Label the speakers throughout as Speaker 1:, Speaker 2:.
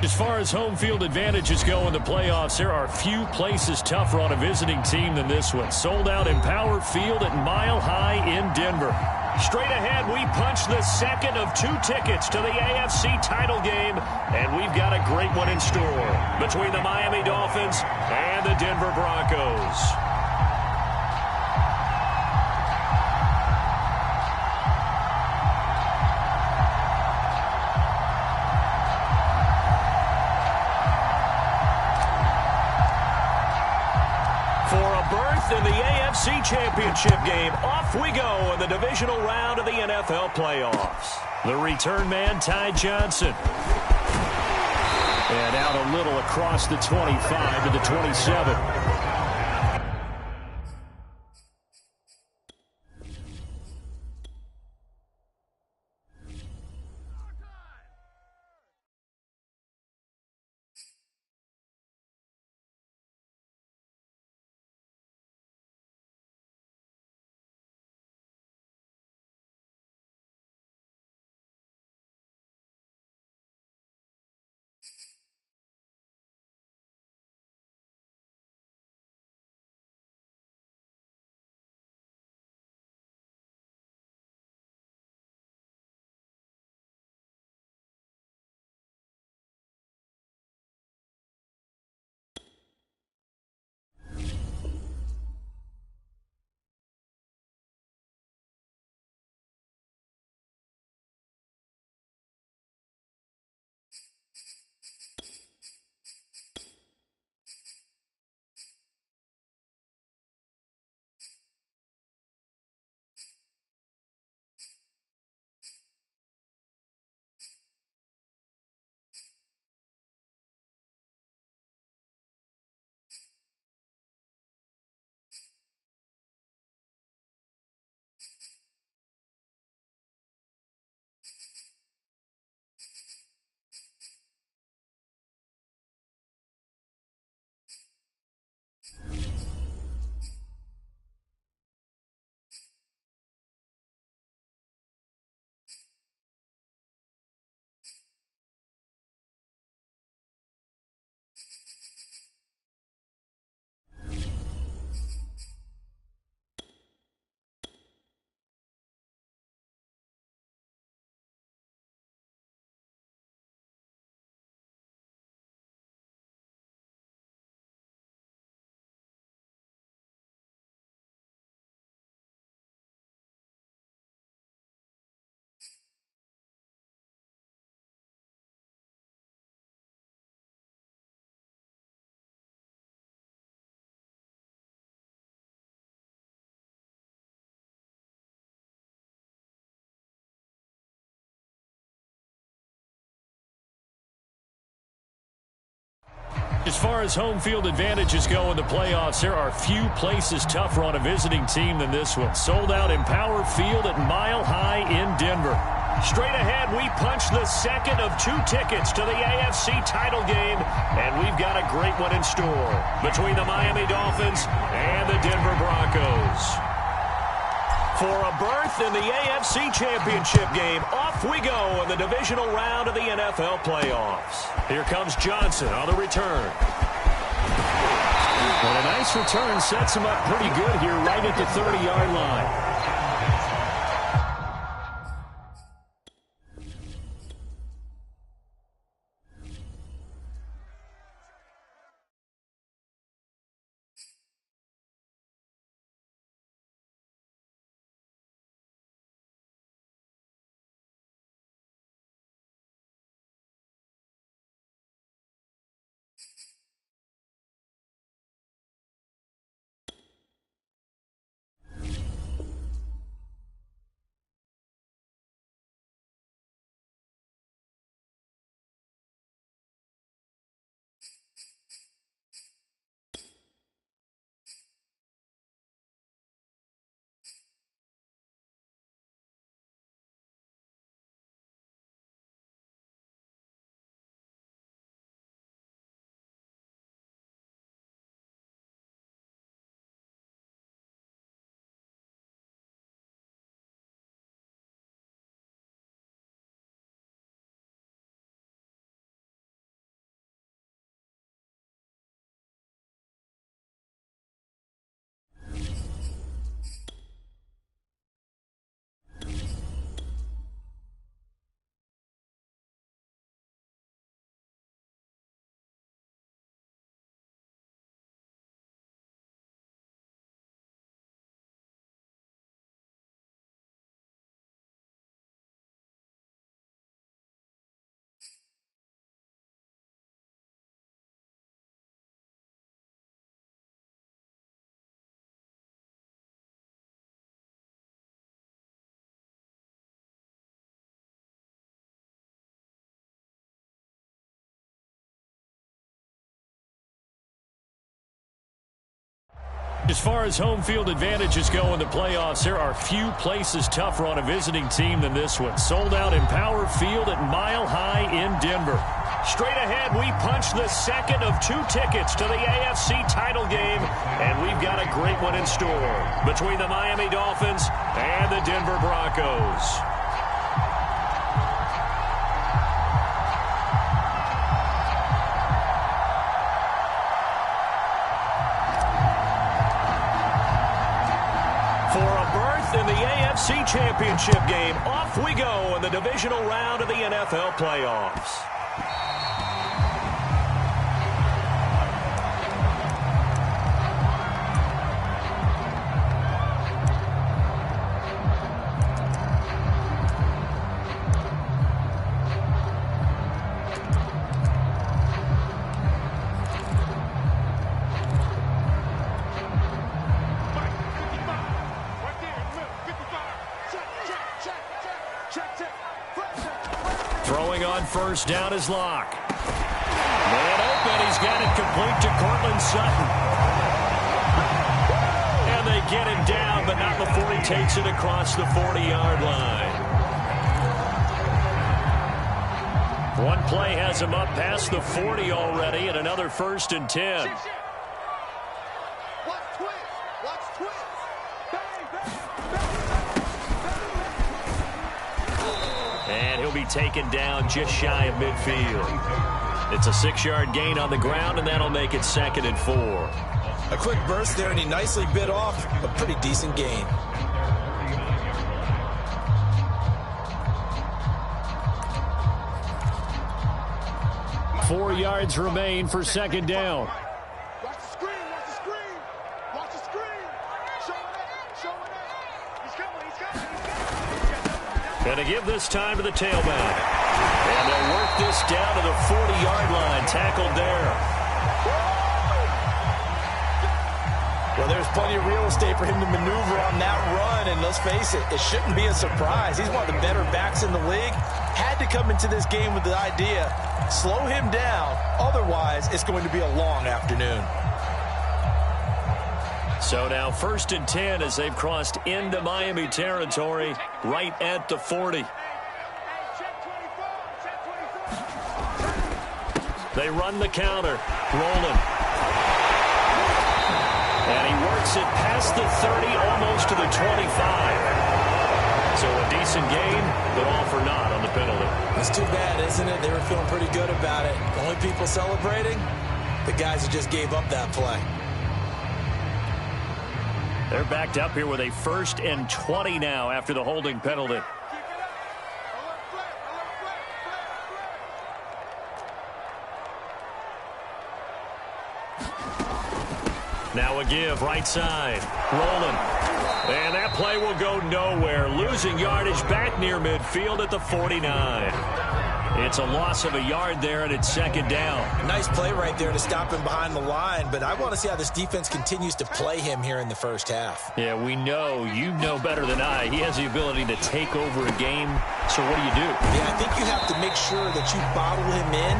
Speaker 1: As far as home field advantages go in the playoffs, there are few places tougher on a visiting team than this one. Sold out Empower Field at Mile High in Denver. Straight ahead, we punch the second of 2 tickets to the AFC title game, and we've got a great one in store between the Miami Dolphins and the Denver Broncos. In the AFC Championship game, off we go in the divisional round of the NFL playoffs. The return man, Ty Johnson. And out a little across the 25 to the 27. As far as home field advantages go in the playoffs, there are few places tougher on a visiting team than this one. Sold out Empower Field at Mile High in Denver. Straight ahead, we punch the second of 2 tickets to the AFC title game, and we've got a great one in store between the Miami Dolphins and the Denver Broncos. For a berth in the AFC Championship game, off we go in the divisional round of the NFL playoffs. Here comes Johnson on the return. And a nice return sets him up pretty good here right at the 30-yard line. As far as home field advantages go in the playoffs, there are few places tougher on a visiting team than this one. Sold out in Power Field at Mile High in Denver. Straight ahead, we punch the second of 2 tickets to the AFC title game, and we've got a great one in store between the Miami Dolphins and the Denver Broncos. In the AFC Championship game, off we go in the divisional round of the NFL playoffs. Throwing on first down is Locke. Man open. He's got it complete to Cortland Sutton. And they get him down, but not before he takes it across the 40-yard line. One play has him up past the 40 already, and another 1st and 10. And he'll be taken down just shy of midfield. It's a 6-yard gain on the ground, and that'll make it 2nd and 4.
Speaker 2: A quick burst there, and he nicely bit off a pretty decent gain.
Speaker 1: Four yards remain for 2nd down.
Speaker 3: Watch the screen, watch the screen. Watch the screen. Show it up. He's coming.
Speaker 1: And to give this time to the tailback. And they'll work this down to the 40-yard line. Tackled there.
Speaker 2: Well, there's plenty of real estate for him to maneuver on that run, and let's face it, it shouldn't be a surprise. He's one of the better backs in the league. Had to come into this game with the idea, slow him down, otherwise it's going to be a long afternoon.
Speaker 1: So now 1st and 10 as they've crossed into Miami territory right at the 40. They run the counter. Rolling. And he works it past the 30, almost to the 25. So a decent gain, but all for naught on the penalty.
Speaker 2: That's too bad, isn't it? They were feeling pretty good about it. The only people celebrating, the guys who just gave up that play.
Speaker 1: They're backed up here with a 1st and 20 now after the holding penalty. Now a give, right side. Rolling. And that play will go nowhere. Losing yardage back near midfield at the 49. It's a loss of a yard there, and it's 2nd down.
Speaker 2: Nice play right there to stop him behind the line, but I want to see how this defense continues to play him here in the first half.
Speaker 1: Yeah, we know. You know better than I. He has the ability to take over a game, so what do you do?
Speaker 2: Yeah, I think you have to make sure that you bottle him in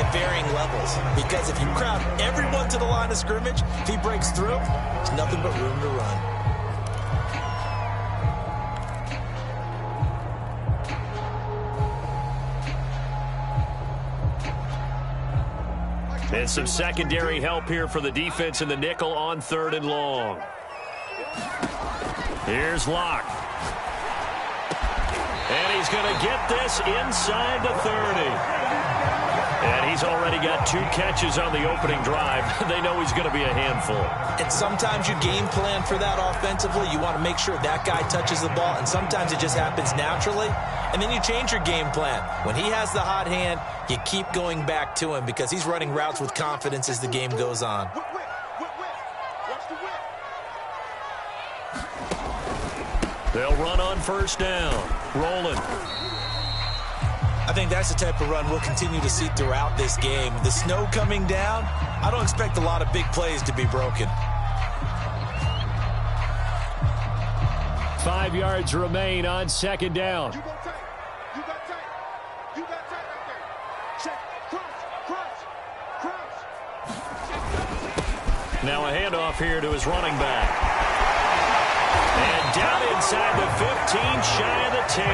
Speaker 2: at varying levels, because if you crowd everyone to the line of scrimmage, if he breaks through, there's nothing but room to run.
Speaker 1: And some secondary help here for the defense in the nickel on 3rd and long. Here's Locke. And he's going to get this inside the 30. And he's already got 2 catches on the opening drive. They know he's going to be a handful.
Speaker 2: And sometimes you game plan for that offensively. You want to make sure that guy touches the ball, and sometimes it just happens naturally. And then you change your game plan. When he has the hot hand, you keep going back to him because he's running routes with confidence as the game goes on.
Speaker 1: They'll run on 1st down. Rolling.
Speaker 2: I think that's the type of run we'll continue to see throughout this game. The snow coming down, I don't expect a lot of big plays to be broken.
Speaker 1: 5 yards remain on 2nd down.
Speaker 3: You got tight. You got tight. You got tight right there. Check. Cross.
Speaker 1: Now a handoff here to his running back. And down inside the 15, shy of the 10.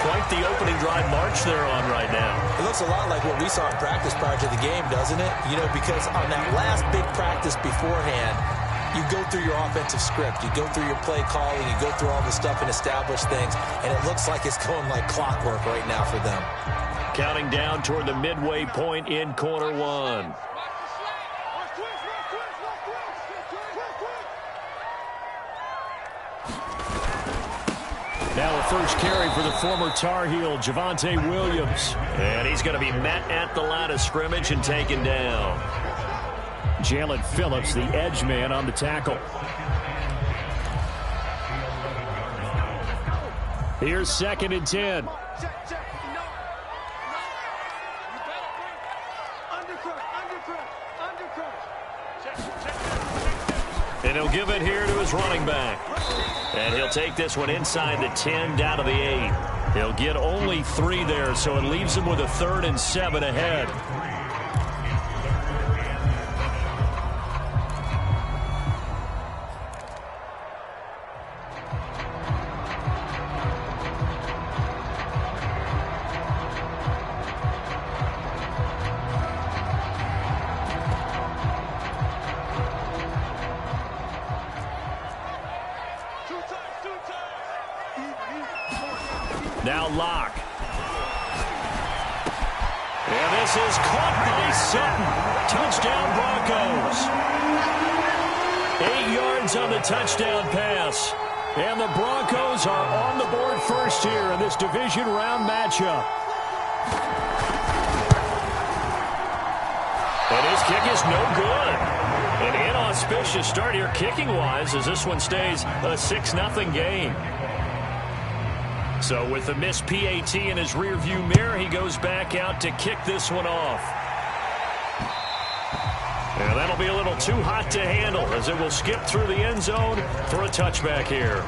Speaker 1: Quite the opening drive march they're on right now.
Speaker 2: It looks a lot like what we saw in practice prior to the game, doesn't it? You know, because on that last big practice beforehand, you go through your offensive script, you go through your play calling, you go through all the stuff and establish things, and it looks like it's going like clockwork right now for them.
Speaker 1: Counting down toward the midway point in quarter one. Now a first carry for the former Tar Heel, Javonte Williams. And he's going to be met at the line of scrimmage and taken down. Jalen Phillips, the edge man, on the tackle. Here's 2nd and 10. And he'll give it here to his running back. And he'll take this one inside the 10, down to the 8. He'll get only 3 there, so it leaves him with a 3rd and 7 ahead. Now Locke. And this is caught by Sutton. Touchdown Broncos. 8 yards on the touchdown pass. And the Broncos are on the board first here in this division round matchup. And his kick is no good. An inauspicious start here kicking-wise as this one stays a 6-0 game. So with the missed PAT in his rearview mirror, he goes back out to kick this one off. And that'll be a little too hot to handle as it will skip through the end zone for a touchback here.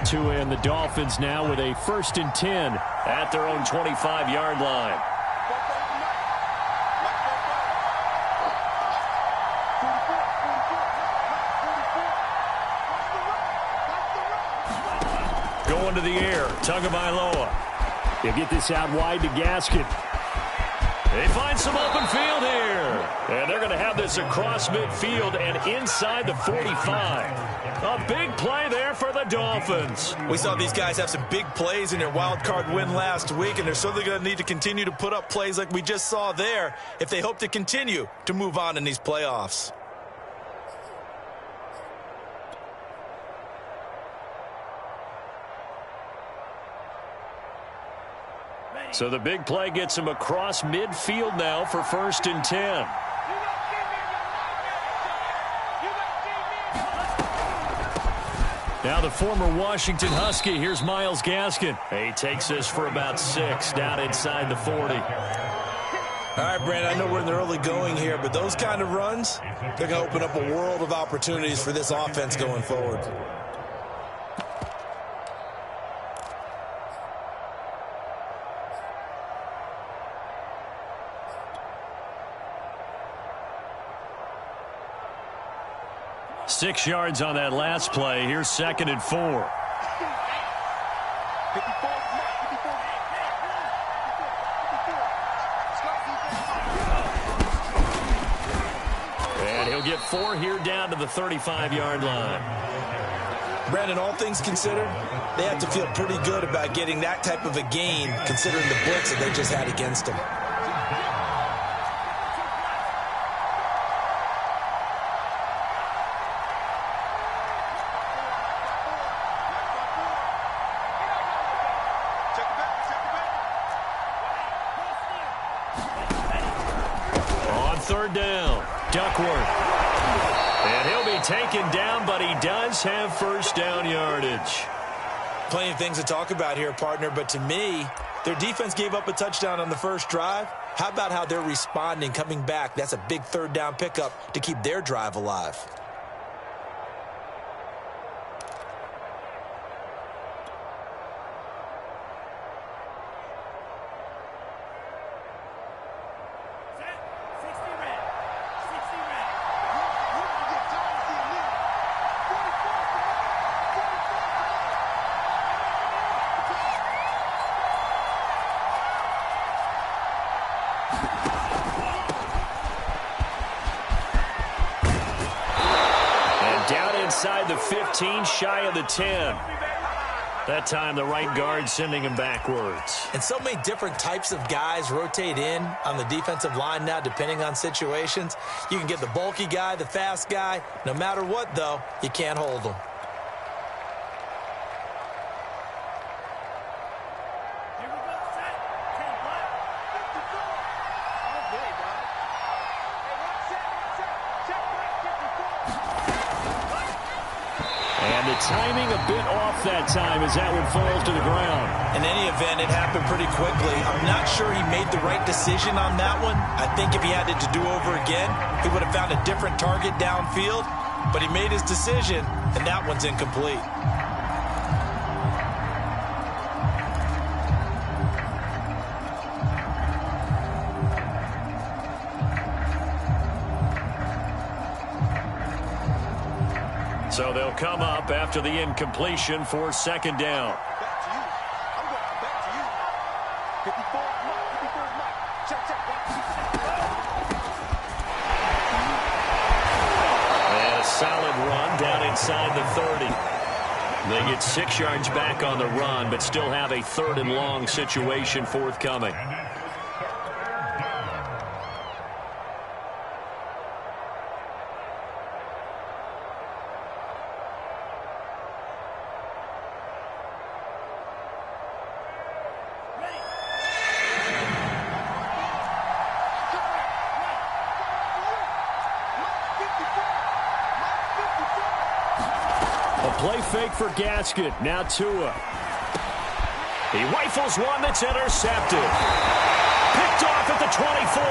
Speaker 1: Tua and the Dolphins now with a 1st and 10 at their own 25-yard line. Going to the air, Tagovailoa. He'll get this out wide to Gaskin. They find some open field here. And they're going to have this across midfield and inside the 45. A big play there for the Dolphins.
Speaker 2: We saw these guys have some big plays in their wild card win last week, and they're certainly going to need to continue to put up plays like we just saw there if they hope to continue to move on in these playoffs.
Speaker 1: So the big play gets him across midfield now for 1st and 10. Now the former Washington Husky, here's Myles Gaskin. He takes this for about 6 down inside the 40.
Speaker 2: All right, Brandon, I know we're in the early going here, but those kind of runs, they're going to open up a world of opportunities for this offense going forward.
Speaker 1: Six yards on that last play. Here's 2nd and 4. And he'll get 4 here down to the 35-yard line.
Speaker 2: Brandon, all things considered, they have to feel pretty good about getting that type of a gain considering the blitz that they just had against them.
Speaker 1: Third down, Duckworth. And he'll be taken down, but he does have first down yardage.
Speaker 2: Plenty of things to talk about here, partner, but to me, their defense gave up a touchdown on the first drive. How about how they're responding, coming back? That's a big third down pickup to keep their drive alive.
Speaker 1: inside the 15, shy of the 10. That time, the right guard sending him backwards.
Speaker 2: And so many different types of guys rotate in on the defensive line now, depending on situations. You can get the bulky guy, the fast guy. No matter what, though, you can't hold them.
Speaker 1: And the timing a bit off that time as that one falls to the ground.
Speaker 2: In any event, it happened pretty quickly. I'm not sure he made the right decision on that one. I think if he had it to do over again, he would have found a different target downfield. But he made his decision, and that one's incomplete.
Speaker 1: So they'll come up after the incompletion for second down.
Speaker 3: Back to you. I'm going back to you. 54 Mike. Check.
Speaker 1: And a solid run down inside the 30. They get 6 yards back on the run, but still have a 3rd and long situation forthcoming. Play fake for Gasket. Now Tua. He rifles one that's intercepted. Picked off at the 24.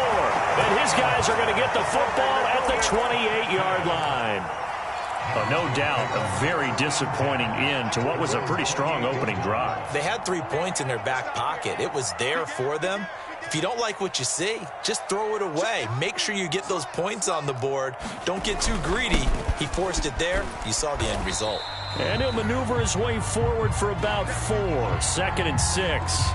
Speaker 1: And his guys are going to get the football at the 28-yard line. Oh, no doubt a very disappointing end to what was a pretty strong opening drive.
Speaker 2: They had 3 points in their back pocket. It was there for them. If you don't like what you see, just throw it away. Make sure you get those points on the board. Don't get too greedy. He forced it there. You saw the end result.
Speaker 1: And he'll maneuver his way forward for about 4. 2nd and 6.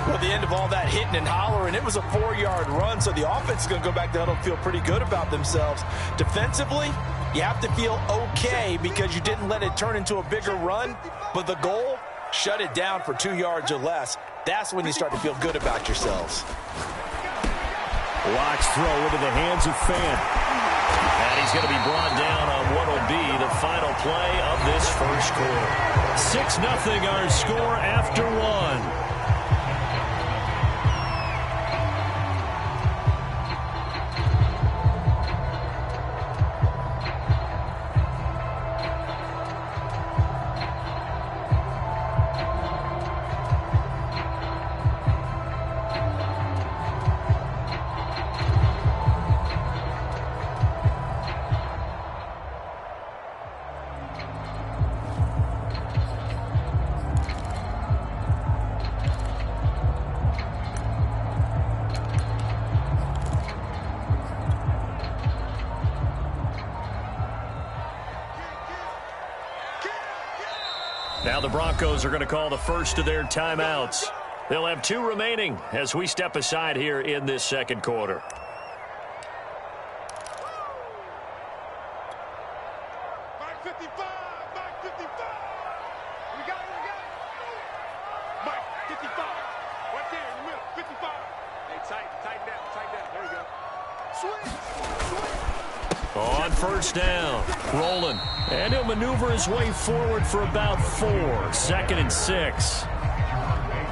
Speaker 2: Well, the end of all that hitting and hollering, it was a 4-yard run, so the offense is going to go back to huddle and feel pretty good about themselves. Defensively, you have to feel okay because you didn't let it turn into a bigger run, but the goal, shut it down for 2 yards or less. That's when you start to feel good about yourselves.
Speaker 1: Locke's throw into the hands of Fant. And he's going to be brought down on what will be the final play of this first quarter. 6-0 our score after 1. Now the Broncos are going to call the first of their timeouts. They'll have 2 remaining as we step aside here in this second quarter.
Speaker 3: Mike 55. We got it. Mike 55. Right there in the middle. 55. Hey, tighten down. There you go. Swing.
Speaker 1: On first down, rolling. And he'll maneuver his way forward for about 4. 2nd and 6.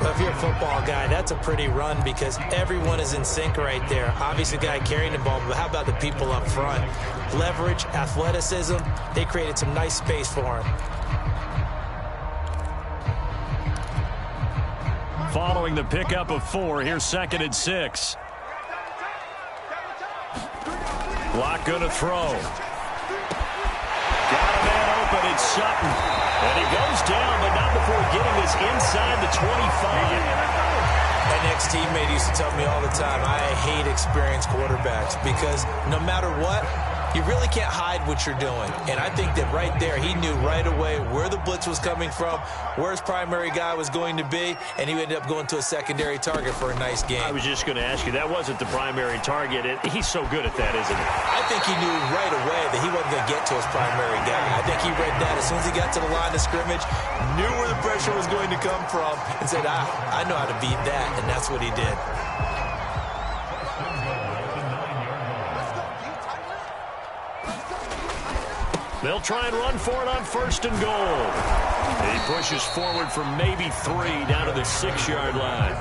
Speaker 2: Well, if you're a football guy, that's a pretty run because everyone is in sync right there. Obviously, the guy carrying the ball, but how about the people up front? Leverage, athleticism, they created some nice space for him.
Speaker 1: Following the pickup of 4, here's 2nd and 6. Locke going to throw. Got a man open, it's Sutton. And he goes down, but not before getting this inside the 25.
Speaker 2: My next teammate used to tell me all the time, I hate experienced quarterbacks because no matter what, You really can't hide what you're doing. And I think that right there, he knew right away where the blitz was coming from, where his primary guy was going to be, and he ended up going to a secondary target for a nice game.
Speaker 1: I was just going to ask you, that wasn't the primary target. He's so good at that, isn't he?
Speaker 2: I think he knew right away that he wasn't going to get to his primary guy. I think he read that as soon as he got to the line of scrimmage, knew where the pressure was going to come from, and said, I know how to beat that, and that's what he did.
Speaker 1: They'll try and run for it on 1st and goal. He pushes forward from maybe 3 down to the 6-yard line.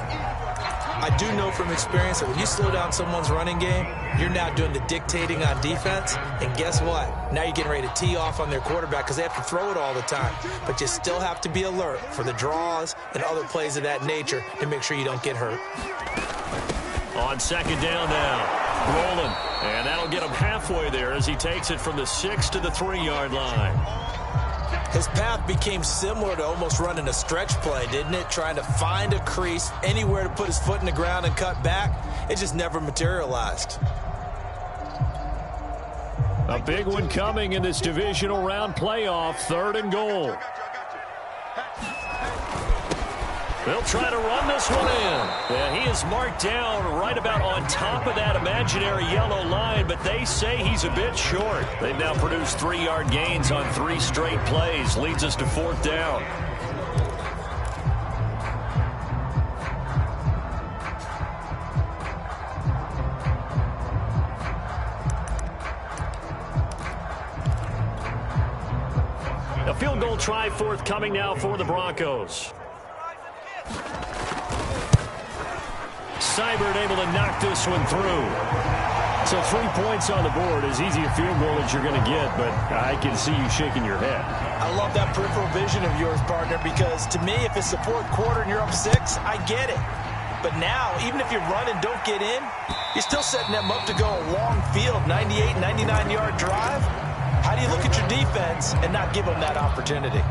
Speaker 2: I do know from experience that when you slow down someone's running game, you're now doing the dictating on defense. And guess what? Now you're getting ready to tee off on their quarterback because they have to throw it all the time. But you still have to be alert for the draws and other plays of that nature to make sure you don't get hurt.
Speaker 1: On 2nd down now. Rolling, and that'll get him halfway there as he takes it from the 6 to the 3-yard line.
Speaker 2: His path became similar to almost running a stretch play, didn't it? Trying to find a crease, anywhere to put his foot in the ground and cut back. It just never materialized.
Speaker 1: A big one coming in this divisional round playoff, 3rd and goal. They'll try to run this one in. Yeah, he is marked down right about on top of that imaginary yellow line, but they say he's a bit short. They've now produced 3-yard gains on 3 straight plays. Leads us to 4th down. A field goal try forthcoming now for the Broncos. Seibert able to knock this one through. So 3 points on the board, as easy a field goal as you're going to get, but I can see you shaking your head.
Speaker 2: I love that peripheral vision of yours, partner, because to me, if it's the 4th quarter and you're up 6, I get it. But now, even if you run and don't get in, you're still setting them up to go a long field, 98, 99-yard drive. How do you look at your defense and not give them that opportunity?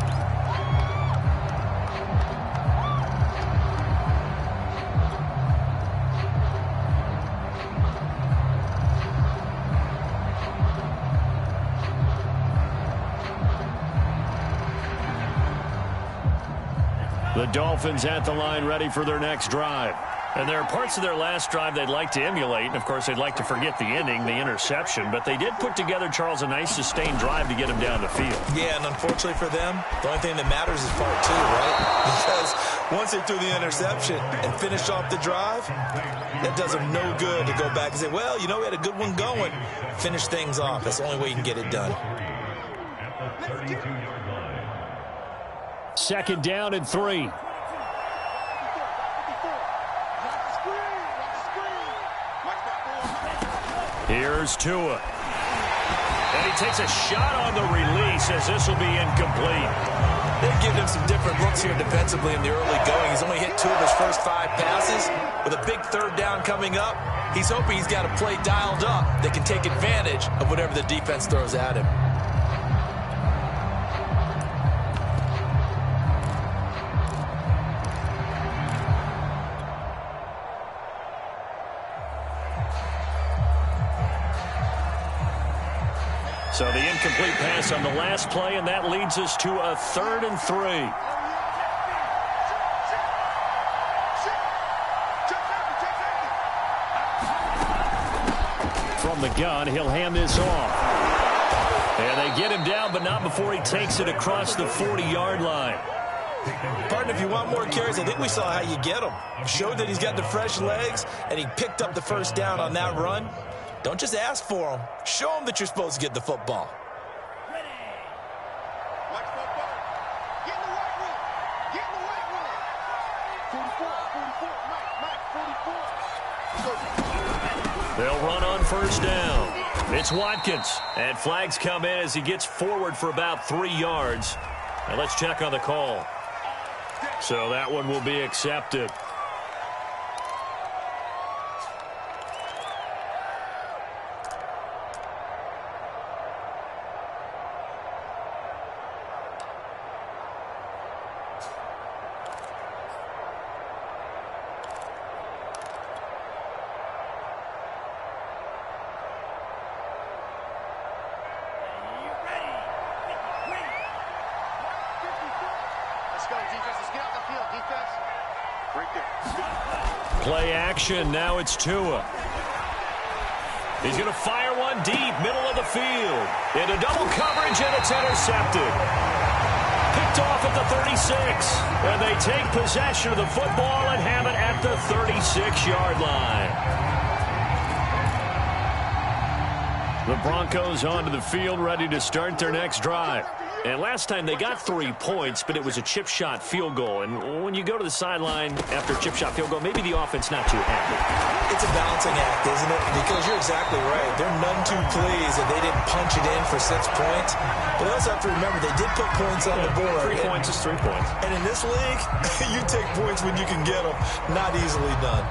Speaker 1: The Dolphins at the line ready for their next drive. And there are parts of their last drive they'd like to emulate. And, of course, they'd like to forget the ending, the interception. But they did put together, Charles, a nice sustained drive to get him down the field.
Speaker 2: Yeah, and unfortunately for them, the only thing that matters is part 2, right? Because once they threw the interception and finished off the drive, that does them no good to go back and say, well, you know, we had a good one going. Finish things off. That's the only way you can get it done.
Speaker 1: 2nd down and 3. Here's Tua. And he takes a shot on the release as this will be incomplete.
Speaker 2: They've given him some different looks here defensively in the early going. He's only hit 2 of his first 5 passes. With a big 3rd down coming up, he's hoping he's got a play dialed up that can take advantage of whatever the defense throws at him.
Speaker 1: So the incomplete pass on the last play, and that leads us to a 3rd and 3. From the gun, he'll hand this off. And they get him down, but not before he takes it across the 40-yard line.
Speaker 2: Partner, if you want more carries, I think we saw how you get him. Showed that he's got the fresh legs, and he picked up the 1st down on that run. Don't just ask for him. Show him that you're supposed to get the football.
Speaker 3: Ready. Watch football. Get in the right one. Get in the right one. 44, 44. Mike, 44.
Speaker 1: They'll run on 1st down. It's Watkins. And flags come in as he gets forward for about 3 yards. Now let's check on the call. So that one will be accepted.
Speaker 3: Right there.
Speaker 1: Play action. Now it's Tua. He's going to fire one deep, middle of the field. Into double coverage, and it's intercepted. Picked off at the 36. And they take possession of the football and have it at the 36-yard line. The Broncos onto the field, ready to start their next drive. And last time they got 3 points, but it was a chip shot field goal. And when you go to the sideline after a chip shot field goal, maybe the offense not too happy.
Speaker 2: It's a balancing act, isn't it? Because you're exactly right. They're none too pleased that they didn't punch it in for 6 points. But they also have to remember they did put points on the board.
Speaker 1: 3 points is 3 points.
Speaker 2: And in this league, you take points when you can get them. Not easily done.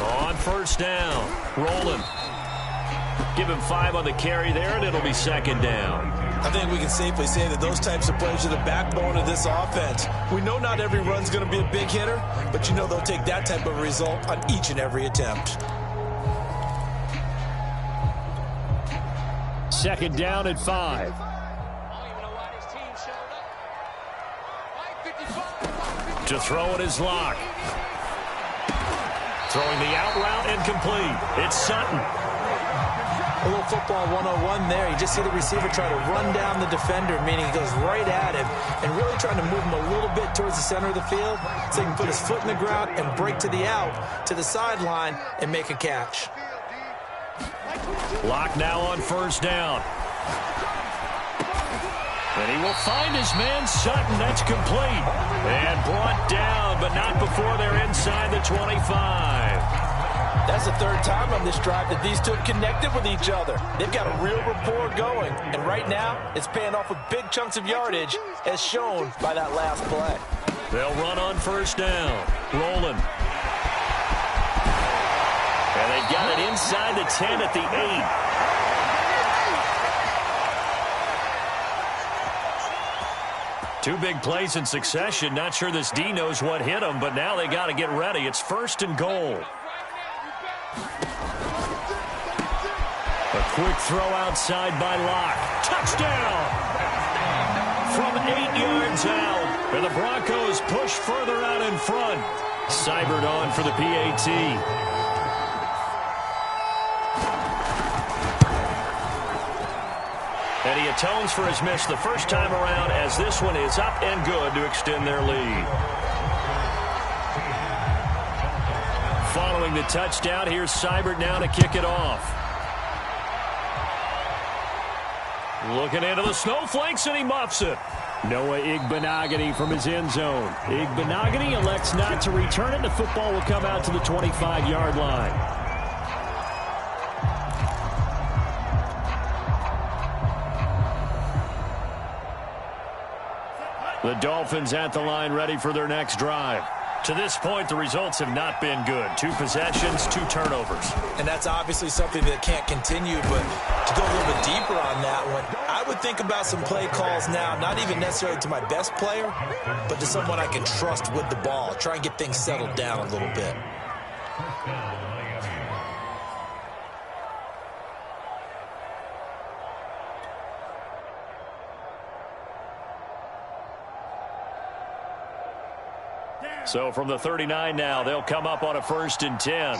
Speaker 1: On first down, rolling. Give him 5 on the carry there, and it'll be second down.
Speaker 2: I think we can safely say that those types of plays are the backbone of this offense. We know not every run's going to be a big hitter, but you know they'll take that type of result on each and every attempt.
Speaker 1: Second down at 5. To throw it is Locke. Throwing the out route incomplete. It's Sutton.
Speaker 2: A little football 101 there. You just see the receiver try to run down the defender, meaning he goes right at him and really trying to move him a little bit towards the center of the field so he can put his foot in the ground and break to the out, to the sideline, and make a catch.
Speaker 1: Locke now on first down. And he will find his man Sutton. That's complete. And brought down, but not before they're inside the 25.
Speaker 2: That's the third time on this drive that these two have connected with each other. They've got a real rapport going. And right now, it's paying off with big chunks of yardage, as shown by that last play.
Speaker 1: They'll run on first down. Rolling. And they've got it inside the 10 at the 8. Two big plays in succession. Not sure this D knows what hit him, but now they got to get ready. It's first and goal. A quick throw outside by Locke. Touchdown! From 8 yards out. And the Broncos push further out in front. Seibert on for the PAT. And he atones for his miss the first time around, as this one is up and good to extend their lead. Following the touchdown, here's Seibert now to kick it off. Looking into the snowflakes, and he muffs it. Noah Igbenogany from his end zone. Igbenogany elects not to return it. The football will come out to the 25-yard line. The Dolphins at the line, ready for their next drive. To this point, the results have not been good. 2 possessions, 2 turnovers.
Speaker 2: And that's obviously something that can't continue, but to go a little bit deeper on that one, I would think about some play calls now, not even necessarily to my best player, but to someone I can trust with the ball. Try and get things settled down a little bit.
Speaker 1: So from the 39 now, they'll come up on a 1st and 10.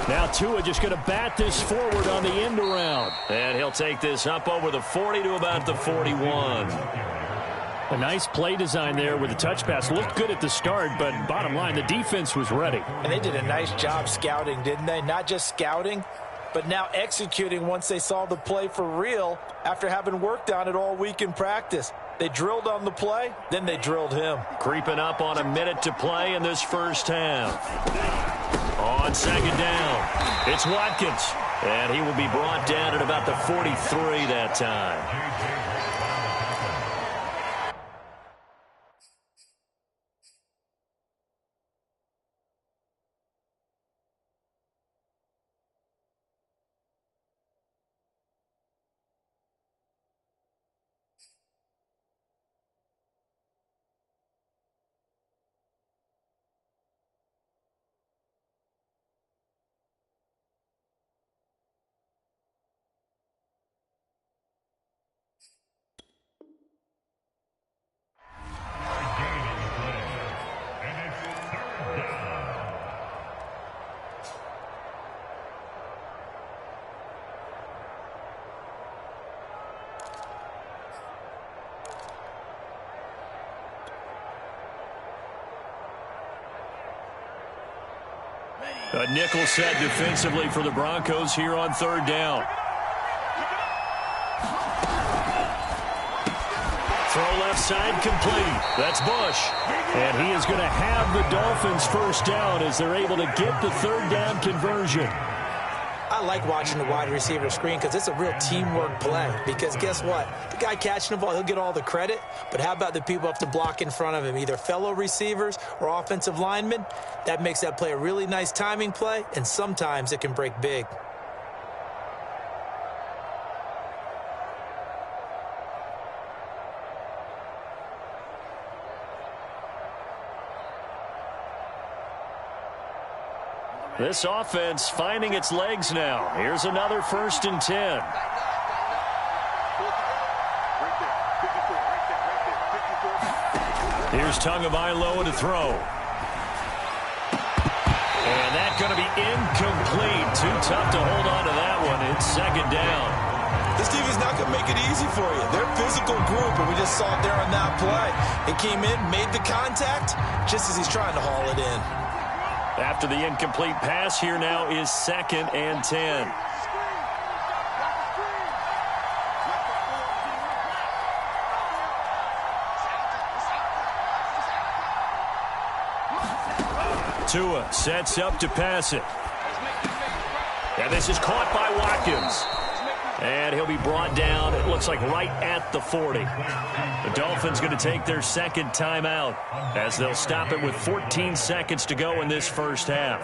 Speaker 1: Now Tua just going to bat this forward on the end around. And he'll take this up over the 40 to about the 41. A nice play design there with the touch pass. Looked good at the start, but bottom line, the defense was ready.
Speaker 2: And they did a nice job scouting, didn't they? Not just scouting, but now executing once they saw the play for real after having worked on it all week in practice. They drilled on the play, then they drilled him.
Speaker 1: Creeping up on a minute to play in this first half. On second down, it's Watkins. And he will be brought down at about the 43 that time. A nickel set defensively for the Broncos here on third down. Throw left side complete. That's Bush. And he is going to have the Dolphins first down as they're able to get the third down conversion.
Speaker 2: I like watching the wide receiver screen because it's a real teamwork play. Because guess what? The guy catching the ball, he'll get all the credit. But how about the people who have to block in front of him, either fellow receivers or offensive linemen? That makes that play a really nice timing play, and sometimes it can break big.
Speaker 1: This offense finding its legs now. Here's another 1st and 10. Here's Tagovailoa to throw. And that's going to be incomplete. Too tough to hold on to that one. It's 2nd down.
Speaker 2: This team is not going to make it easy for you. They're a physical group, and we just saw it there on that play. He came in, made the contact, just as he's trying to haul it in.
Speaker 1: After the incomplete pass, here now is 2nd and 10. Tua sets up to pass it. And this is caught by Watkins. And he'll be brought down, it looks like right at the 40. The Dolphins going to take their 2nd timeout as they'll stop it with 14 seconds to go in this first half.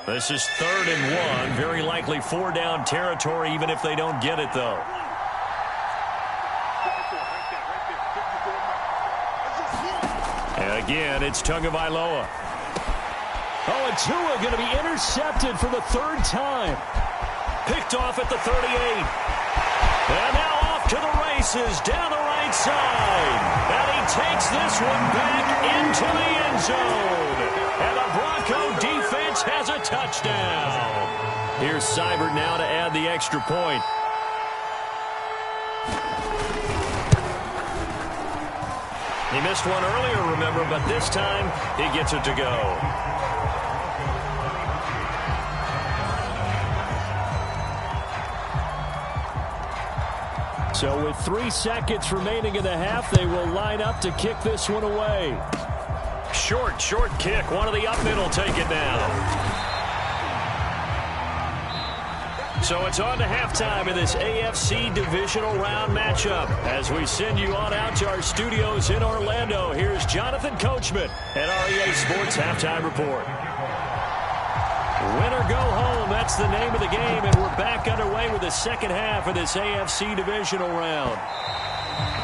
Speaker 1: This is 3rd and 1. Very likely 4-down territory, even if they don't get it, though. And again, it's Tagovailoa. Oh, and Tua going to be intercepted for the 3rd time. Picked off at the 38. And now off to the races down the right side. And he takes this one back into the end zone. And the Bronco defense has a touchdown. Here's Seibert now to add the extra point. He missed one earlier, remember, but this time he gets it to go. So with 3 seconds remaining in the half, they will line up to kick this one away. Short kick. One of the up middle take it now. So it's on to halftime in this AFC divisional round matchup. As we send you on out to our studios in Orlando, here's Jonathan Coachman at REA Sports Halftime Report. Win or go home, that's the name of the game, and we're back underway with the second half of this AFC divisional round.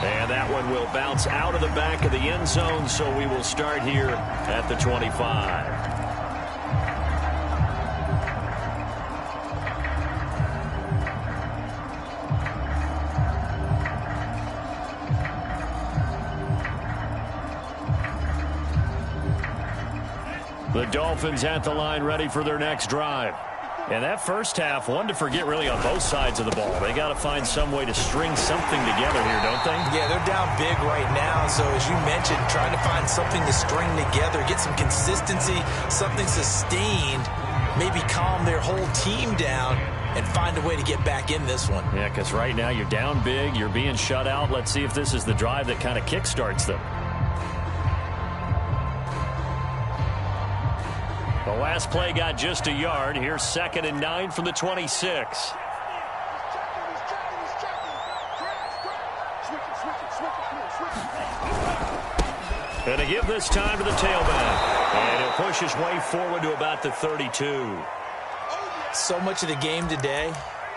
Speaker 1: And that one will bounce out of the back of the end zone, so we will start here at the 25. The Dolphins at the line ready for their next drive. And that first half, one to forget really on both sides of the ball. They got to find some way to string something together here, don't they?
Speaker 2: Yeah, they're down big right now. So as you mentioned, trying to find something to string together, get some consistency, something sustained, maybe calm their whole team down and find a way to get back in this one.
Speaker 1: Yeah, because right now you're down big, you're being shut out. Let's see if this is the drive that kind of kickstarts them. The last play got just a yard. Here's 2nd and 9 from the 26. And to give this time to the tailback. And he'll push his way forward to about the 32.
Speaker 2: So much of the game today,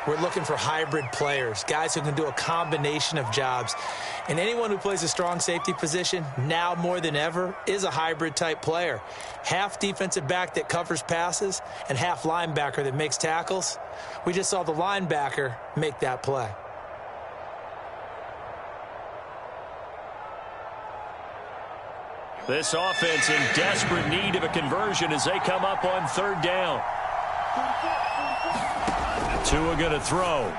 Speaker 2: we're looking for hybrid players, guys who can do a combination of jobs. And anyone who plays a strong safety position, now more than ever, is a hybrid type player. Half defensive back that covers passes and half linebacker that makes tackles. We just saw the linebacker make that play.
Speaker 1: This offense in desperate need of a conversion as they come up on 3rd down. Tua going to throw.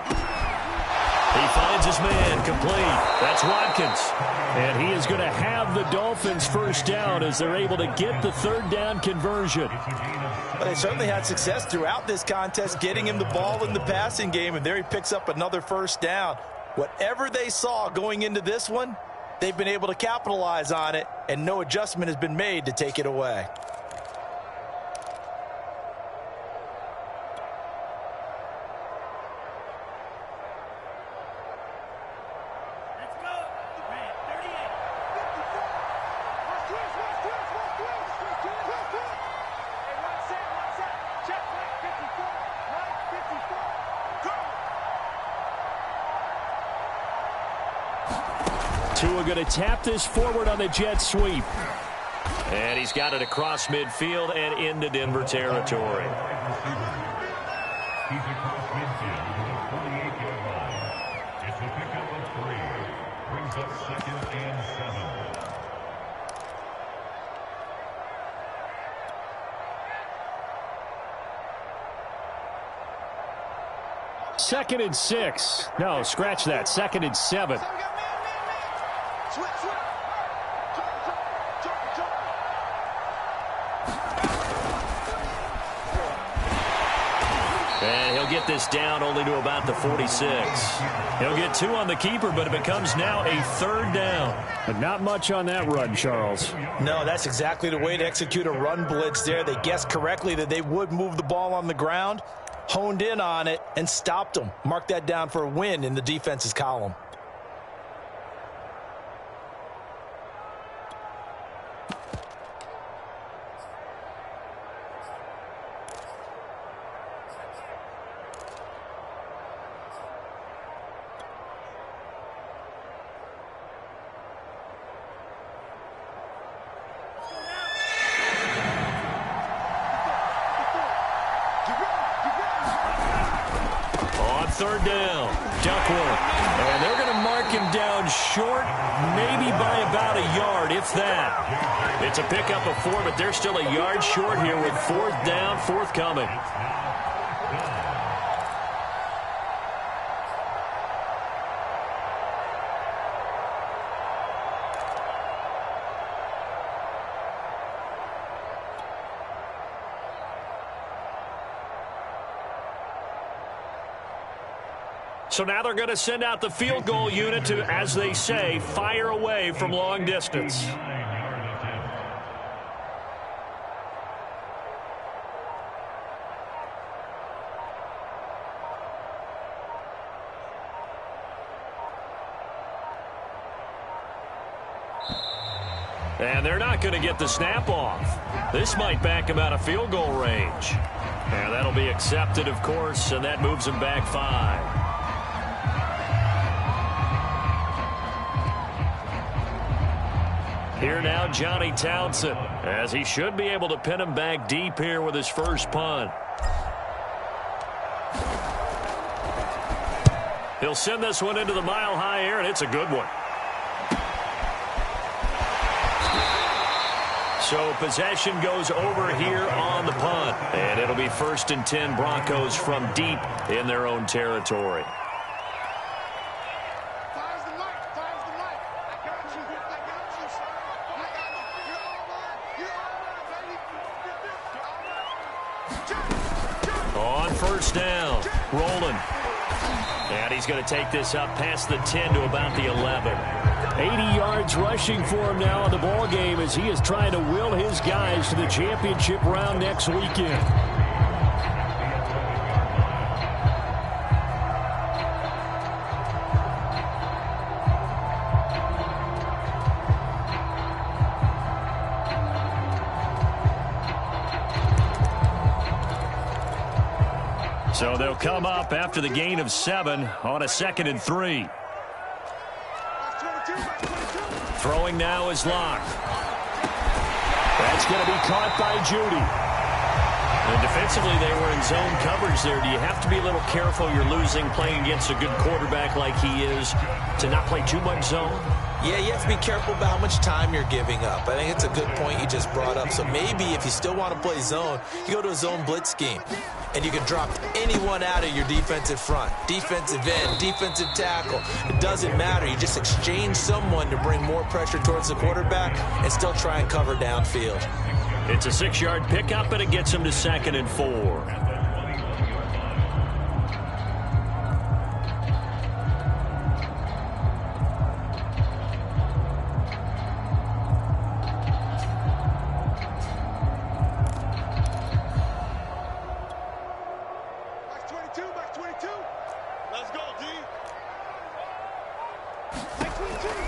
Speaker 1: He finds his man complete. That's Watkins. And he is going to have the Dolphins first down as they're able to get the third down conversion.
Speaker 2: Well, they certainly had success throughout this contest, getting him the ball in the passing game, and there he picks up another first down. Whatever they saw going into this one, they've been able to capitalize on it, and no adjustment has been made to take it away.
Speaker 1: Tua going to tap this forward on the jet sweep. And he's got it across midfield and into Denver territory.
Speaker 4: He's across midfield to the 48-yard line. It's a pickup of 3. Brings up 2nd and 7.
Speaker 1: 2nd and 6. No, scratch that. 2nd and 7. And he'll get this down only to about the 46. He'll get 2 on the keeper, but it becomes now a third down. But not much on that run, Charles.
Speaker 2: No, that's exactly the way to execute a run blitz there. They guessed correctly that they would move the ball on the ground, honed in on it, and stopped them. Mark that down for a win in the defense's column.
Speaker 1: Third down, Duckworth. And they're going to mark him down short, maybe by about a yard, if that. It's a pickup of 4, but they're still a yard short here with 4th down, forthcoming. So now they're going to send out the field goal unit to, as they say, fire away from long distance. And they're not going to get the snap off. This might back him out of field goal range. And that'll be accepted, of course, and that moves him back 5. Here now, Johnny Townsend, as he should be able to pin him back deep here with his first punt. He'll send this one into the mile-high air, and it's a good one. So possession goes over here on the punt, and it'll be 1st and 10 Broncos from deep in their own territory. On first down, Roland. And he's going to take this up past the 10 to about the 11. 80 yards rushing for him now in the ball game as he is trying to will his guys to the championship round next weekend. So they'll come up after the gain of 7 on a 2nd and 3. Throwing now is Locke. That's going to be caught by Judy. And defensively, they were in zone coverage there. Do you have to be a little careful? You're losing playing against a good quarterback like he is to not play too much zone?
Speaker 2: Yeah, you have to be careful about how much time you're giving up. I think it's a good point you just brought up. So maybe if you still want to play zone, you go to a zone blitz scheme. And you can drop anyone out of your defensive front. Defensive end, defensive tackle. It doesn't matter. You just exchange someone to bring more pressure towards the quarterback and still try and cover downfield.
Speaker 1: It's a 6-yard pickup, and it gets him to 2nd and 4.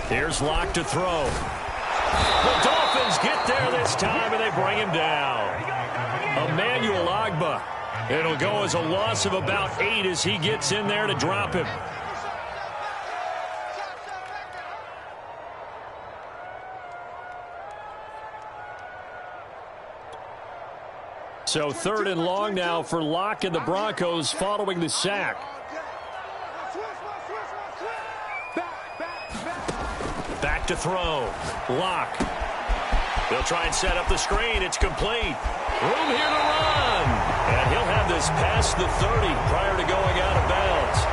Speaker 1: Here's Locke to throw. The Dolphins get there this time, and they bring him down. Emmanuel Ogbah. It'll go as a loss of about 8 as he gets in there to drop him. So 3rd and long now for Locke and the Broncos following the sack. Back to throw. Locke. They'll try and set up the screen. It's complete. Room here to run. And he'll have this past the 30 prior to going out of bounds.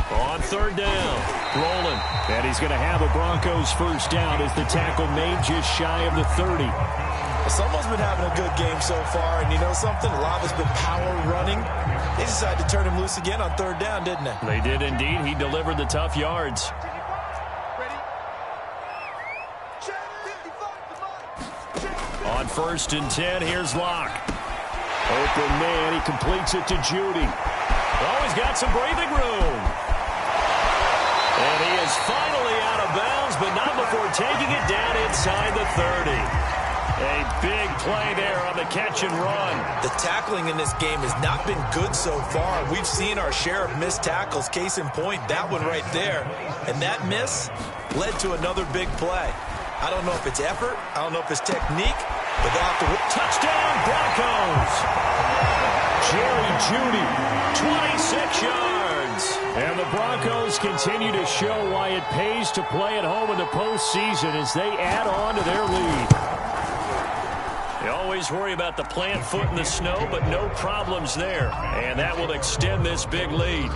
Speaker 1: On 3rd down, rolling. And he's going to have a Broncos 1st down as the tackle made just shy of the 30.
Speaker 2: Someone's been having a good game so far, and you know something? A lot of it's been power running. They decided to turn him loose again on 3rd down, didn't they?
Speaker 1: They did indeed. He delivered the tough yards. On 1st and 10, here's Locke. Open man, he completes it to Judy. Oh, he's got some breathing room. And he is finally out of bounds, but not before taking it down inside the 30. A big play there on the catch and run.
Speaker 2: The tackling in this game has not been good so far. We've seen our share of missed tackles. Case in point, that one right there. And that miss led to another big play. I don't know if it's effort. I don't know if it's technique. But they'll have to...
Speaker 1: Touchdown, Broncos! Jerry Jeudy, 26 yards. And the Broncos continue to show why it pays to play at home in the postseason as they add on to their lead. They always worry about the plant foot in the snow, but no problems there. And that will extend this big lead.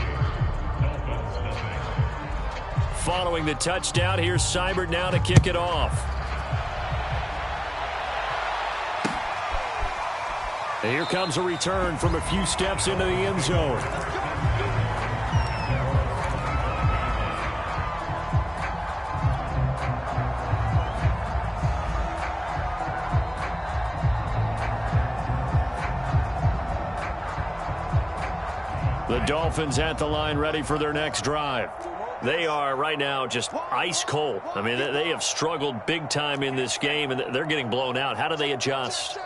Speaker 1: Following the touchdown, here's Seibert now to kick it off. And here comes a return from a few steps into the end zone. The Dolphins at the line ready for their next drive. They are right now just ice cold. I mean, they have struggled big time in this game, and they're getting blown out. How do they adjust?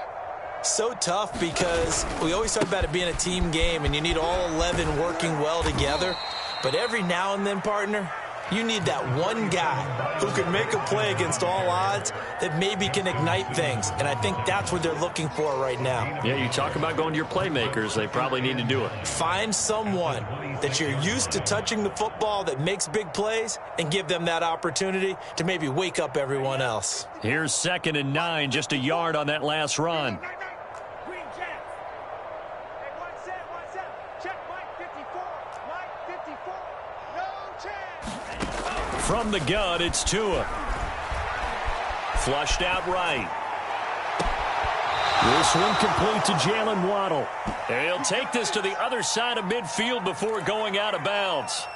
Speaker 2: So tough because we always talk about it being a team game, and you need all 11 working well together. But every now and then, partner, you need that one guy who can make a play against all odds that maybe can ignite things. And I think that's what they're looking for right now.
Speaker 1: Yeah, you talk about going to your playmakers. They probably need to do it.
Speaker 2: Find someone that you're used to touching the football that makes big plays and give them that opportunity to maybe wake up everyone else.
Speaker 1: Here's 2nd and 9, just a yard on that last run. From the gun, it's Tua. Flushed out right. This one complete to Jalen Waddle. And he'll take this to the other side of midfield before going out of bounds.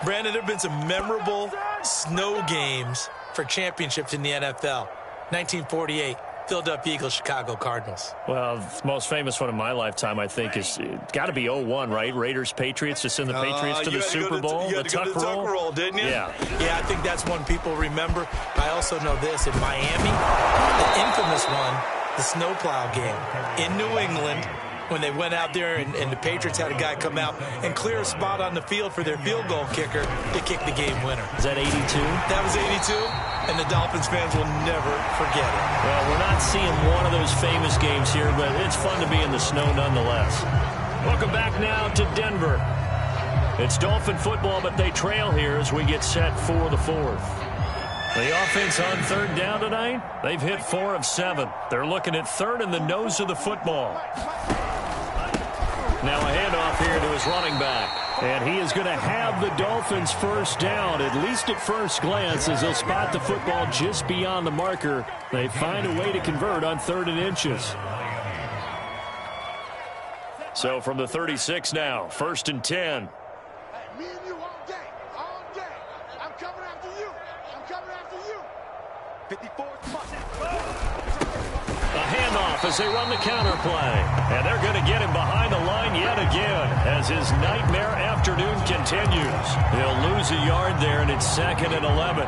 Speaker 2: Brandon, there have been some memorable snow games for championships in the NFL. 1948, Philadelphia Eagles, Chicago Cardinals.
Speaker 1: Well, the most famous one of my lifetime, I think, is got to be 0-1, right? Raiders, Patriots, to send the Patriots to the Super Bowl.
Speaker 2: You had to go to the tuck roll, didn't you?
Speaker 1: Yeah.
Speaker 2: Yeah, I think that's one people remember. I also know this. In Miami, the infamous one, the snowplow game. In New England, when they went out there and the Patriots had a guy come out and clear a spot on the field for their field goal kicker to kick the game winner.
Speaker 1: Is that 82?
Speaker 2: That was 82, and the Dolphins fans will never forget it.
Speaker 1: Well, we're not seeing one of those famous games here, but it's fun to be in the snow nonetheless. Welcome back now to Denver. It's Dolphin football, but they trail here as we get set for the fourth. The offense on third down tonight, they've hit 4 of 7. They're looking at third in the nose of the football. Now a handoff here to his running back. And he is going to have the Dolphins first down, at least at first glance, as they'll spot the football just beyond the marker. They find a way to convert on 3rd and inches. So from the 36 now, 1st and 10.
Speaker 3: Hey, me and you all day. All day. I'm coming after you. I'm coming after you. 54
Speaker 1: A handoff as they run the counter play. And they're going to get him behind the line yet again as his nightmare afternoon continues. He'll lose a yard there, and it's 2nd and 11.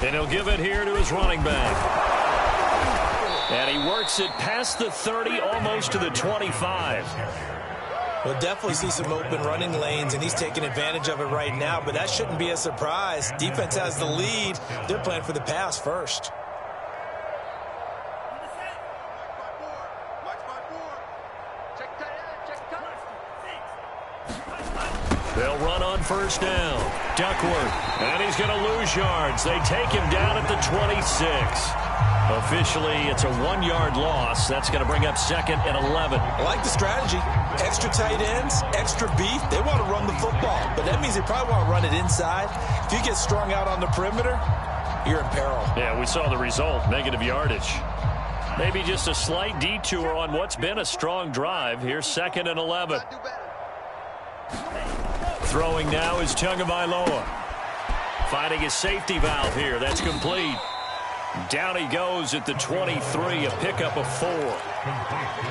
Speaker 1: And he'll give it here to his running back. And he works it past the 30, almost to the 25.
Speaker 2: We'll definitely see some open running lanes, and he's taking advantage of it right now, but that shouldn't be a surprise. Defense has the lead. They're playing for the pass first.
Speaker 1: They'll run on first down. Duckworth, and he's going to lose yards. They take him down at the 26. Officially, it's a 1-yard loss. That's going to bring up 2nd and 11.
Speaker 2: I like the strategy. Extra tight ends, extra beef. They want to run the football, but that means they probably want to run it inside. If you get strung out on the perimeter, you're in peril.
Speaker 1: Yeah, we saw the result, negative yardage. Maybe just a slight detour on what's been a strong drive. Here's 2nd and 11. Throwing now is Tagovailoa. Finding his safety valve here. That's complete. Down he goes at the 23, a pickup of 4.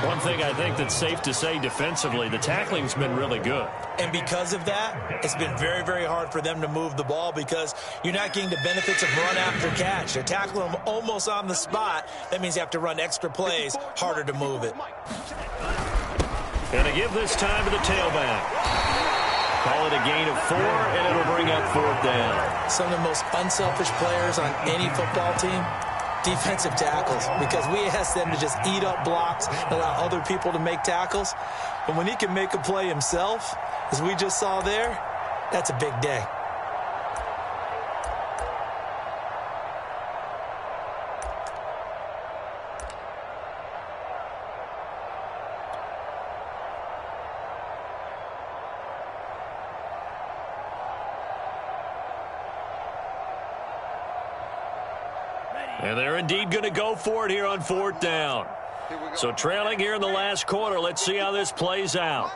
Speaker 1: One thing I think that's safe to say defensively, the tackling's been really good.
Speaker 2: And because of that, it's been very, very hard for them to move the ball because you're not getting the benefits of run after catch. They're tackling them almost on the spot. That means you have to run extra plays, harder to move it.
Speaker 1: And to give this time to the tailback. Call it a gain of 4, and it'll bring up 4th down.
Speaker 2: Some of the most unselfish players on any football team, defensive tackles, because we ask them to just eat up blocks and allow other people to make tackles. But when he can make a play himself, as we just saw there, that's a big day.
Speaker 1: And they're indeed going to go for it here on 4th down. So trailing here in the last quarter. Let's see how this plays out.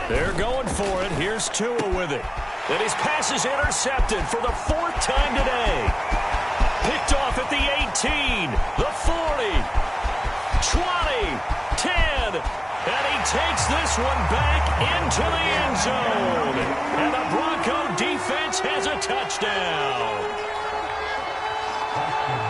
Speaker 1: They're going for it. Here's Tua with it. And his pass is intercepted for the 4th time today. Picked off at the 18, the 40, 20, 10. And he takes this one back into the end zone. And the Bronco defense has a touchdown.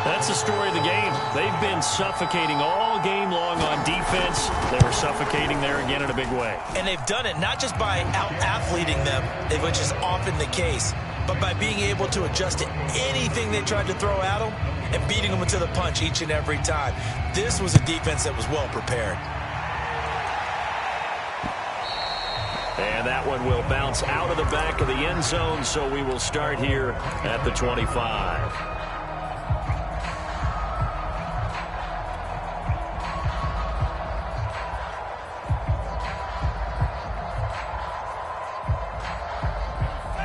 Speaker 1: That's the story of the game. They've been suffocating all game long on defense. They were suffocating there again in a big way.
Speaker 2: And they've done it not just by out-athleting them, which is often the case, but by being able to adjust to anything they tried to throw at them and beating them to the punch each and every time. This was a defense that was well prepared.
Speaker 1: And that one will bounce out of the back of the end zone, so we will start here at the 25.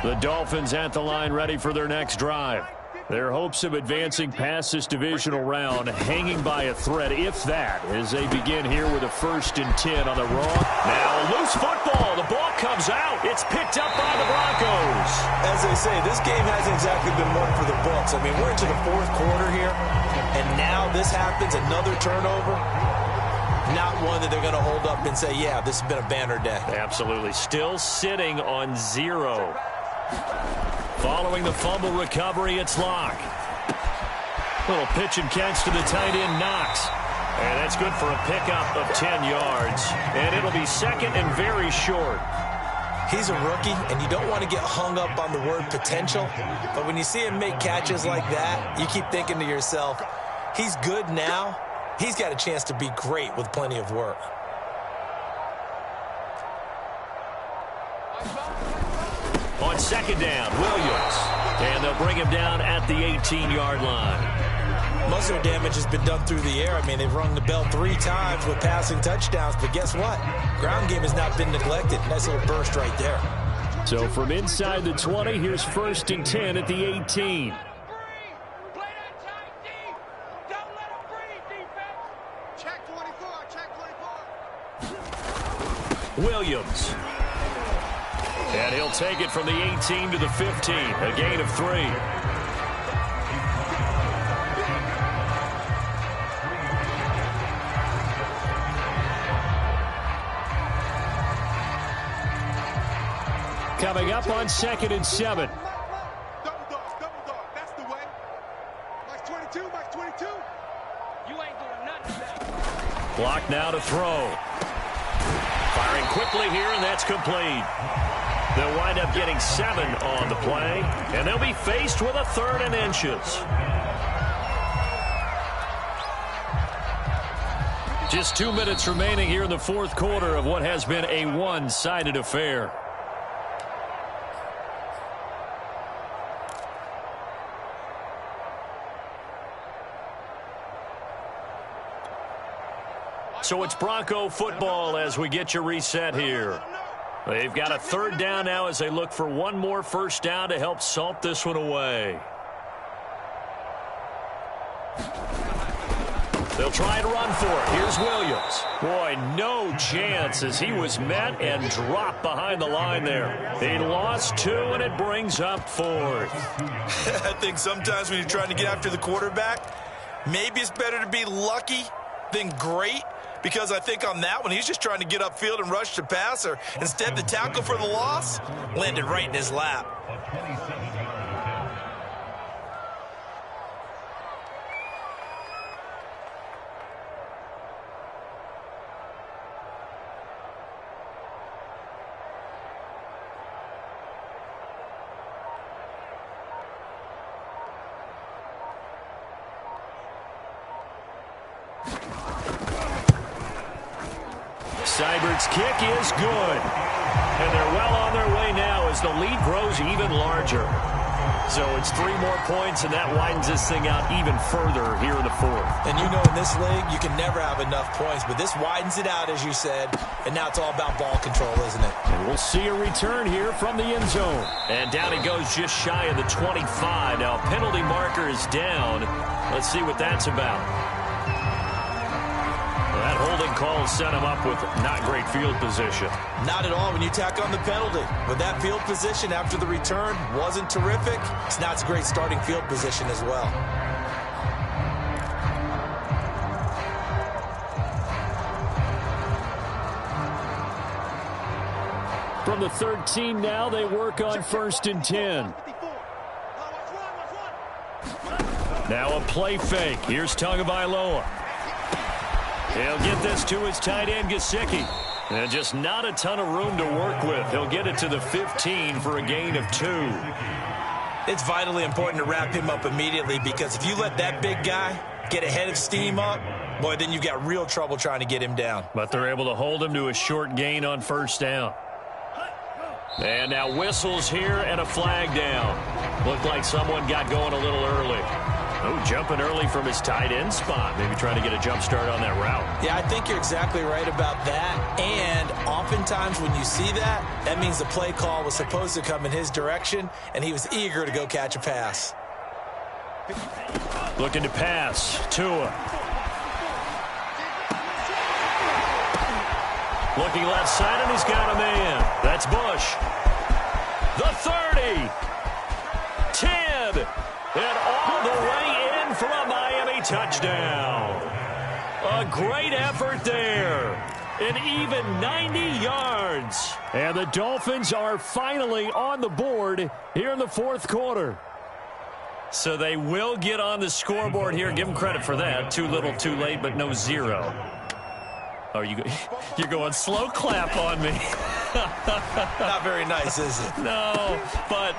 Speaker 1: The Dolphins at the line ready for their next drive. Their hopes of advancing past this divisional round hanging by a thread, if that, as they begin here with a 1st and 10 on the raw. Now a loose football. The ball comes out. It's picked up by the Broncos.
Speaker 2: As they say, this game hasn't exactly been one for the books. I mean, we're into the 4th quarter here, and now this happens, another turnover. Not one that they're going to hold up and say, yeah, this has been a banner day.
Speaker 1: Absolutely. Still sitting on 0. Following the fumble recovery, it's Locke. Little pitch and catch to the tight end, Knox. And that's good for a pickup of 10 yards. And it'll be 2nd and very short.
Speaker 2: He's a rookie, and you don't want to get hung up on the word potential. But when you see him make catches like that, you keep thinking to yourself, he's good now. He's got a chance to be great with plenty of work.
Speaker 1: On 2nd down, Williams. And they'll bring him down at the 18-yard line.
Speaker 2: Most of their damage has been done through the air. I mean, they've rung the bell 3 times with passing touchdowns. But guess what? Ground game has not been neglected. Nice little burst right there.
Speaker 1: So from inside the 20, here's 1st and 10 at the 18. Williams. And he'll take it from the 18 to the 15. A gain of 3. Coming up on 2nd and 7.
Speaker 3: Double dog. That's the way. Max 22, Max 22. You ain't doing nothing today.
Speaker 1: Block now to throw. Firing quickly here, and that's complete. They'll wind up getting 7 on the play, and they'll be faced with a 3rd and inches. Just 2 minutes remaining here in the 4th quarter of what has been a one-sided affair. So it's Bronco football as we get you reset here. They've got a 3rd down now as they look for one more 1st down to help salt this one away. They'll try and run for it. Here's Williams. Boy, no chance as he was met and dropped behind the line there. He lost 2, and it brings up 4th.
Speaker 2: I think sometimes when you're trying to get after the quarterback, maybe it's better to be lucky than great. Because I think on that one, he's just trying to get upfield and rush the passer. Instead, the tackle for the loss landed right in his lap.
Speaker 1: Seibert's kick is good. And they're well on their way now as the lead grows even larger. So it's 3 more points, and that widens this thing out even further here in the 4th.
Speaker 2: And you know, in this league, you can never have enough points, but this widens it out, as you said, and now it's all about ball control, isn't it?
Speaker 1: And we'll see a return here from the end zone. And down it goes just shy of the 25. Now, penalty marker is down. Let's see what that's about. That holding call set him up with not great field position.
Speaker 2: Not at all when you tack on the penalty. But that field position after the return wasn't terrific. It's not a great starting field position as well.
Speaker 1: From the 13 now, they work on 1st and 10. Now a play fake. Here's Tagovailoa. He'll get this to his tight end, Gesicki. And just not a ton of room to work with. He'll get it to the 15 for a gain of 2.
Speaker 2: It's vitally important to wrap him up immediately because if you let that big guy get ahead of steam up, boy, then you've got real trouble trying to get him down.
Speaker 1: But they're able to hold him to a short gain on 1st down. And now whistles here and a flag down. Looked like someone got going a little early. Oh, jumping early from his tight end spot. Maybe trying to get a jump start on that route.
Speaker 2: Yeah, I think you're exactly right about that. And oftentimes when you see that, that means the play call was supposed to come in his direction, and he was eager to go catch a pass.
Speaker 1: Looking to pass. Tua. Looking left side, and he's got a man. That's Bush. The 30. 10. And all the way in for a Miami touchdown. A great effort there. An even 90 yards. And the Dolphins are finally on the board here in the fourth quarter. So they will get on the scoreboard here. Give them credit for that. Too little, too late, but no zero. Oh, you're going slow clap on me.
Speaker 2: Not very nice, is it?
Speaker 1: No, but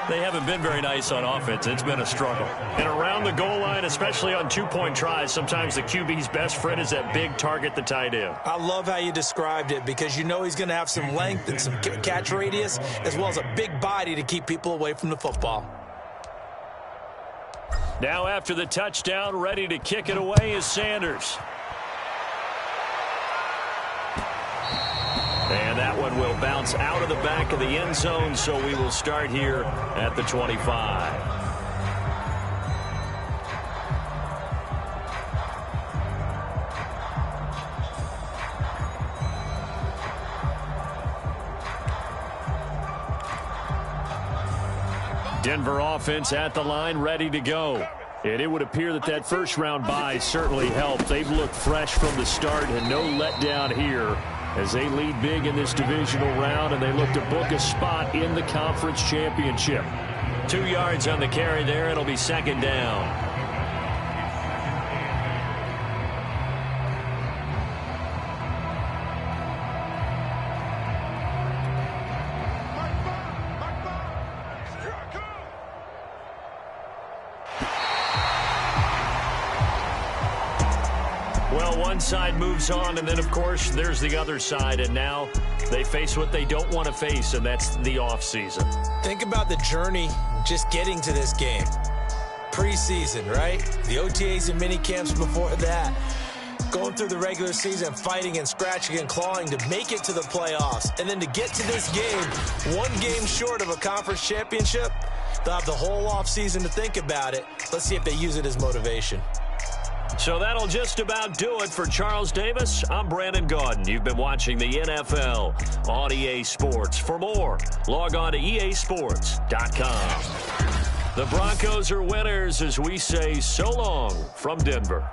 Speaker 1: they haven't been very nice on offense. It's been a struggle. And around the goal line, especially on two-point tries, sometimes the QB's best friend is that big target, the tight end.
Speaker 2: I love how you described it because you know he's going to have some length and some catch radius as well as a big body to keep people away from the football.
Speaker 1: Now after the touchdown, ready to kick it away is Sanders. And that one will bounce out of the back of the end zone, so we will start here at the 25. Denver offense at the line, ready to go. And it would appear that that first-round bye certainly helped. They've looked fresh from the start and no letdown here as they lead big in this divisional round, and they look to book a spot in the conference championship. 2 yards on the carry there. It'll be second down. Well, one side moves on, and then, of course, there's the other side, and now they face what they don't want to face, and that's the offseason.
Speaker 2: Think about the journey just getting to this game. Preseason, right? The OTAs and mini camps before that. Going through the regular season, fighting and scratching and clawing to make it to the playoffs. And then to get to this game, one game short of a conference championship, they'll have the whole offseason to think about it. Let's see if they use it as motivation.
Speaker 1: So that'll just about do it for Charles Davis. I'm Brandon Gaudin. You've been watching the NFL on EA Sports. For more, log on to easports.com. The Broncos are winners as we say so long from Denver.